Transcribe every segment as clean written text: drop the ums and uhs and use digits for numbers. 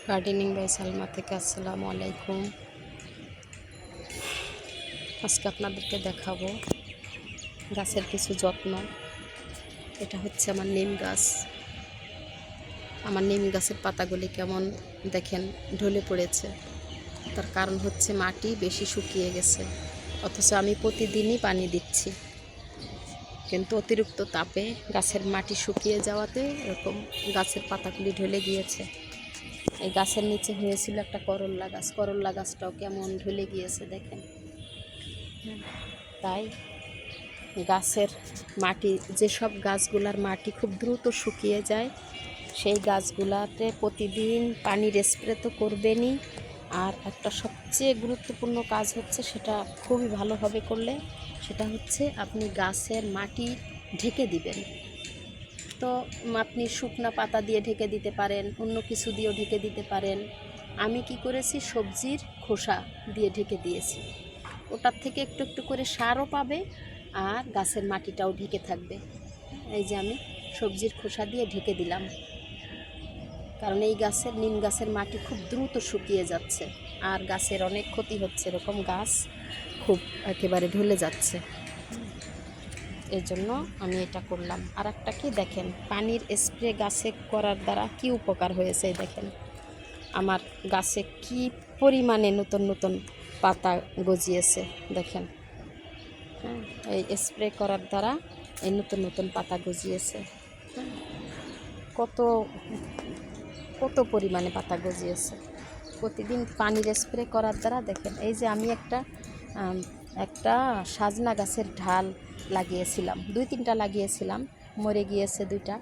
Gardening by Salma থেকে আসসালামু আলাইকুম। আজকে আপনাদেরকে দেখাবো গাছের কিছু যত্ন। এটা হচ্ছে আমার নিম গাছ। আমার নিম গাছের পাতাগুলি কেমন দেখেন ঢলে পড়েছে। তার কারণ হচ্ছে মাটি বেশি শুকিয়ে গেছে, অথচ আমি প্রতিদিনই পানি দিচ্ছি, কিন্তু অতিরিক্ত তাপে গাছের মাটি শুকিয়ে যাওয়াতে এরকম গাছের পাতাগুলি ঢলে গিয়েছে। এই গাছের নিচে হয়েছিল একটা করল্লা গাছটাও কেমন ঢলে গিয়েছে দেখেন। তাই গাছের মাটি, যেসব গাছগুলার মাটি খুব দ্রুত শুকিয়ে যায় সেই গাছগুলাতে প্রতিদিন পানির স্প্রে তো করবেনই। আর একটা সবচেয়ে গুরুত্বপূর্ণ কাজ হচ্ছে, সেটা খুবই ভালোভাবে করলে, সেটা হচ্ছে আপনি গাছের মাটি ঢেকে দিবেন। তো আপনি শুকনা পাতা দিয়ে ঢেকে দিতে পারেন, অন্য কিছু দিয়েও ঢেকে দিতে পারেন। আমি কি করেছি, সবজির খোসা দিয়ে ঢেকে দিয়েছি। ওটার থেকে একটু একটু করে সারও পাবে আর গাছের মাটিটাও ঢেকে থাকবে। এই যে আমি সবজির খোসা দিয়ে ঢেকে দিলাম, কারণ এই নিম গাছের মাটি খুব দ্রুত শুকিয়ে যাচ্ছে আর গাছের অনেক ক্ষতি হচ্ছে, এরকম গাছ খুব একেবারে ঢলে যাচ্ছে। এর জন্য আমি এটা করলাম। আর একটা কি দেখেন, পানির স্প্রে গাছে করার দ্বারা কি উপকার হয়েছে দেখেন। আমার গাছে কি পরিমাণে নতুন নতুন পাতা গজিয়েছে দেখেন। হ্যাঁ, এই স্প্রে করার দ্বারা এই নতুন নতুন পাতা গজিয়েছে। কত কত পরিমাণে পাতা গজিয়েছে প্রতিদিন পানির স্প্রে করার দ্বারা দেখেন। এই যে আমি একটা সাজনা গাছের ঢাল লাগিয়েছিলাম, 2-3টা লাগিয়েছিলাম, মরে গিয়েছে 2টা,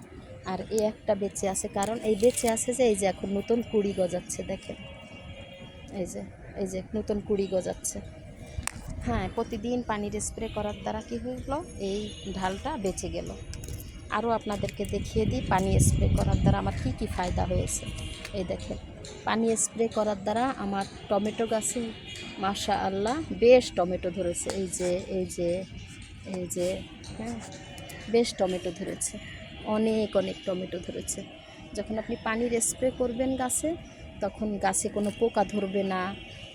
আর এই একটা বেঁচে আছে। কারণ এই বেঁচে আছে যে এই যে এখন নতুন কুড়ি গজাচ্ছে দেখেন। এই যে নতুন কুড়ি গজাচ্ছে। হ্যাঁ, প্রতিদিন পানির স্প্রে করার দ্বারা কি হলো, এই ঢালটা বেঁচে গেল। আরও আপনাদেরকে দেখিয়ে দিই পানি স্প্রে করার দ্বারা আমার কি কি ফায়দা হয়েছে। এই দেখেন, পানি স্প্রে করার দ্বারা আমার টমেটো গাছে মাশাআল্লাহ বেশ টমেটো ধরেছে। এই যে হ্যাঁ, বেশ টমেটো ধরেছে, অনেক অনেক টমেটো ধরেছে। যখন আপনি পানির স্প্রে করবেন গাছে, তখন গাছে কোনো পোকা ধরবে না,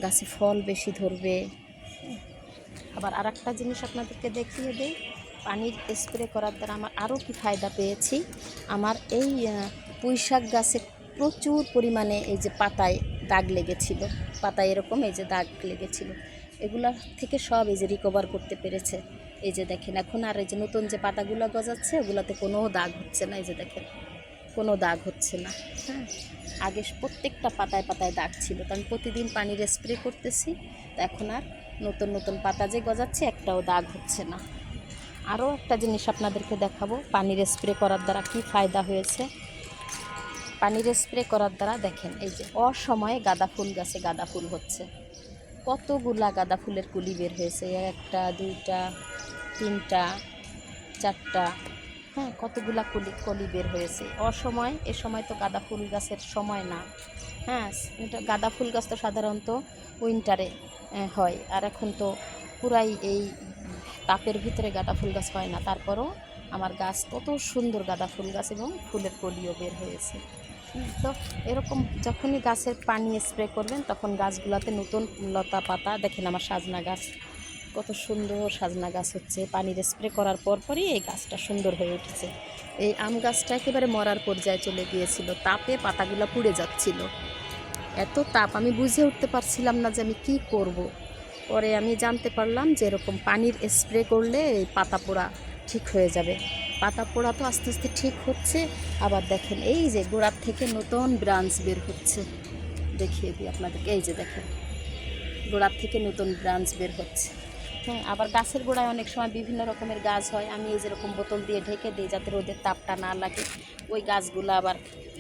গাছে ফল বেশি ধরবে। আবার আর একটা জিনিস আপনাদেরকে দেখিয়ে দিই, পানির স্প্রে করার দ্বারা আমার আরও কি ফায়দা পেয়েছি। আমার এই পুঁইশাক গাছে প্রচুর পরিমাণে এই যে পাতায় দাগ লেগেছিল, পাতায় এরকম এই যে দাগ লেগেছিল, এগুলা থেকে সব এই যে রিকভার করতে পেরেছে। এই যে দেখেন এখন আর এই যে নতুন যে পাতাগুলো গজাচ্ছে ওগুলাতে কোনো দাগ হচ্ছে না। এই যে দেখেন, কোনো দাগ হচ্ছে না। হ্যাঁ, আগে প্রত্যেকটা পাতায় পাতায় দাগ ছিল, কারণ প্রতিদিন পানির স্প্রে করতেছি, তো এখন আর নতুন নতুন পাতা যে গজাচ্ছে একটাও দাগ হচ্ছে না। আরও একটা জিনিস আপনাদেরকে দেখাবো পানির স্প্রে করার দ্বারা কি ফায়দা হয়েছে। পানির স্প্রে করার দ্বারা দেখেন, এই যে অসময়ে গাঁদা ফুল গাছে গাঁদা ফুল হচ্ছে, কতগুলা গাঁদা ফুলের কুলি বের হয়েছে, 1টা 2টা 3টা 4টা, হ্যাঁ, কতগুলা কলি বের হয়েছে অসময়। এ সময় তো গাঁদা ফুল গাছের সময় না। হ্যাঁ, এটা গাঁদা ফুল গাছ তো সাধারণত উইন্টারে হয়, আর এখন তো পুরাই এই তাপের ভিতরে গাঁদা ফুল গাছ হয় না। তারপরও আমার গাছ কত সুন্দর গাঁদা ফুল গাছ এবং ফুলের কলিও বের হয়েছে। তো এরকম যখনই গাছের পানি স্প্রে করবেন তখন গাছগুলোতে নতুন লতা পাতা দেখেন। আমার সাজনা গাছ, কত সুন্দর সাজনা গাছ হচ্ছে, পানির স্প্রে করার পরই এই গাছটা সুন্দর হয়ে উঠেছে। এই আম গাছটা একেবারে মরার পর্যায়ে চলে গিয়েছিল, তাপে পাতাগুলো পুড়ে যাচ্ছিল, এত তাপ, আমি বুঝে উঠতে পারছিলাম না যে আমি কি করব। পরে আমি জানতে পারলাম যে এরকম পানির স্প্রে করলে এই পাতা পোড়া ঠিক হয়ে যাবে। পাতা পোড়া তো আস্তে আস্তে ঠিক হচ্ছে। আবার দেখেন এই যে গোড়ার থেকে নতুন ব্রাঞ্চ বের হচ্ছে, দেখিয়ে দিই আপনাদেরকে। এই যে দেখেন, গোড়ার থেকে নতুন ব্রাঞ্চ বের হচ্ছে। হ্যাঁ, আবার গাছের গোড়ায় অনেক সময় বিভিন্ন রকমের গাছ হয়, আমি এই যেরকম বোতল দিয়ে ঢেকে দিই যাতে রোদের তাপটা না লাগে। ওই গাছগুলো আবার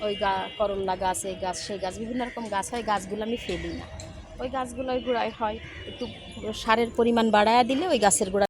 ওই করল্লা গাছ, এই গাছ সেই গাছ, বিভিন্ন রকম গাছ হয়, গাছগুলো আমি ফেলি না। ওই গাছগুলো ওই গোড়ায় হয়, একটু সারের পরিমাণ বাড়ায়া দিলে ওই গাছের গোড়া